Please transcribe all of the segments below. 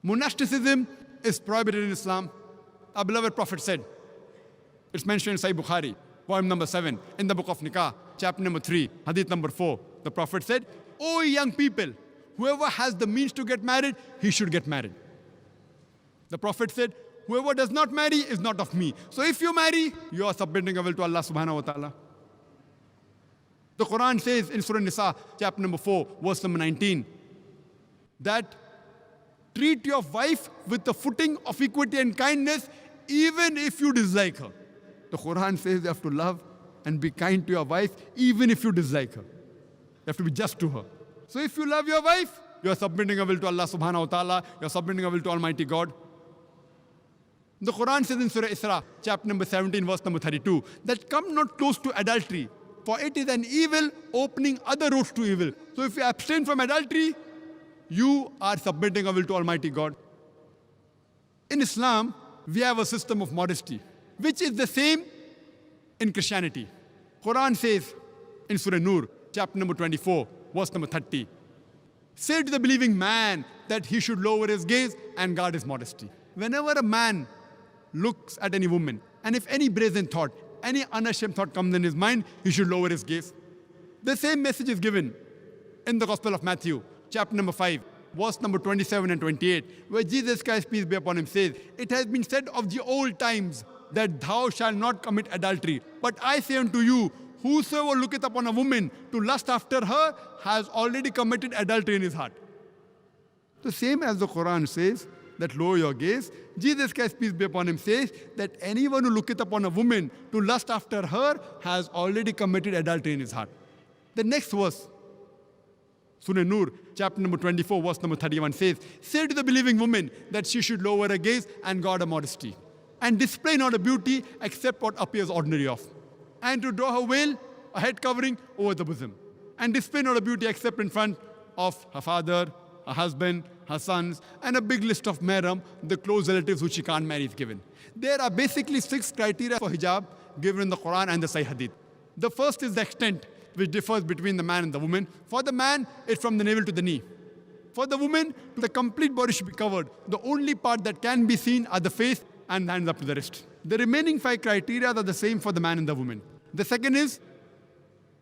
Monasticism is prohibited in Islam. Our beloved Prophet said, it's mentioned in Sahih Bukhari, poem number 7, in the book of Nikah, chapter number 3, hadith number 4. The Prophet said, "O young people, whoever has the means to get married, he should get married." The Prophet said, "Whoever does not marry is not of me." So if you marry, you are submitting your will to Allah subhanahu wa ta'ala. The Quran says in Surah Nisa, chapter number 4, verse number 19, that treat your wife with the footing of equity and kindness, even if you dislike her. The Quran says you have to love and be kind to your wife, even if you dislike her. You have to be just to her. So if you love your wife, you are submitting your will to Allah subhanahu wa ta'ala, you are submitting your will to Almighty God. The Quran says in Surah Isra, chapter number 17, verse number 32, that come not close to adultery, for it is an evil opening other roads to evil. So if you abstain from adultery, you are submitting your will to Almighty God. In Islam, we have a system of modesty, which is the same in Christianity. Quran says in Surah Nur, chapter number 24, verse number 30, say to the believing man that he should lower his gaze and guard his modesty. Whenever a man looks at any woman, and if any brazen thought, any unashamed thought comes in his mind, he should lower his gaze. The same message is given in the Gospel of Matthew, chapter number 5, verse number 27 and 28, where Jesus Christ, peace be upon him, says, "It has been said of the old times that thou shalt not commit adultery. But I say unto you, whosoever looketh upon a woman to lust after her has already committed adultery in his heart." The same as the Quran says, that lower your gaze, Jesus Christ, peace be upon him, says that anyone who looketh upon a woman to lust after her has already committed adultery in his heart. The next verse, Surah Nur, chapter number 24, verse number 31 says, say to the believing woman that she should lower her gaze and guard her modesty, and display not a beauty except what appears ordinary of, and to draw her veil, a head covering over the bosom, and display not a beauty except in front of her father, her husband, her sons, and a big list of mahram, the close relatives who she can't marry is given. There are basically 6 criteria for hijab given in the Quran and the Sahih Hadith. The first is the extent, which differs between the man and the woman. For the man, it's from the navel to the knee. For the woman, the complete body should be covered. The only part that can be seen are the face and the hands up to the wrist. The remaining 5 criteria are the same for the man and the woman. The second is,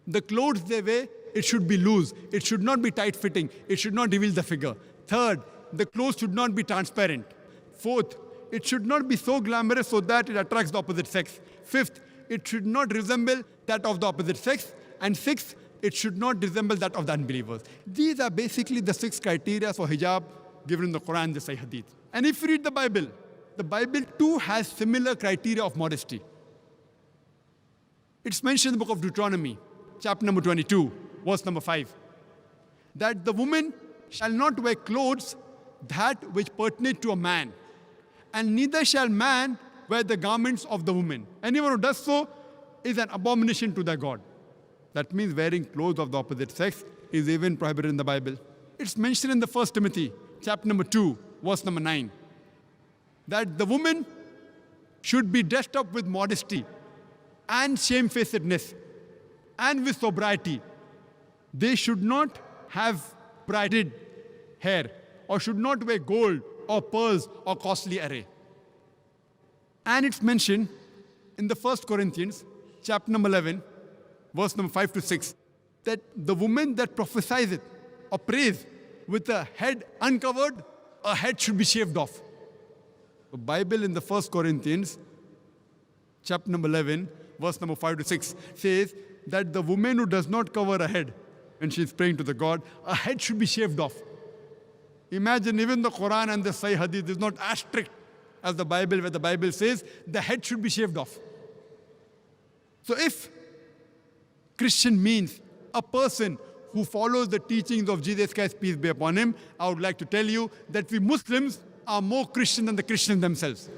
the clothes they wear, it should be loose. It should not be tight-fitting. It should not reveal the figure. Third, the clothes should not be transparent. Fourth, it should not be so glamorous so that it attracts the opposite sex. Fifth, it should not resemble that of the opposite sex. And sixth, it should not resemble that of the unbelievers. These are basically the 6 criteria for hijab given in the Quran and the Sahih Hadith. And if you read the Bible too has similar criteria of modesty. It's mentioned in the book of Deuteronomy, chapter number 22, verse number 5, that the woman shall not wear clothes that which pertain to a man, and neither shall man wear the garments of the woman. Anyone who does so is an abomination to their God. That means wearing clothes of the opposite sex is even prohibited in the Bible. It's mentioned in the 1 Timothy, chapter number 2, verse number 9, that the woman should be dressed up with modesty and shamefacedness and with sobriety. They should not have braided hair or should not wear gold or pearls or costly array. And it's mentioned in the 1 Corinthians, chapter number 11, verse number 5 to 6, that the woman that prophesies or prays with a head uncovered, a head should be shaved off. The Bible in the 1 Corinthians, chapter number 11, verse number 5 to 6, says that the woman who does not cover her head when she is praying to the God, a head should be shaved off. Imagine even the Quran and the Sahih Hadith is not as strict as the Bible, where the Bible says the head should be shaved off. So if Christian means a person who follows the teachings of Jesus Christ, peace be upon him, I would like to tell you that we Muslims are more Christian than the Christians themselves.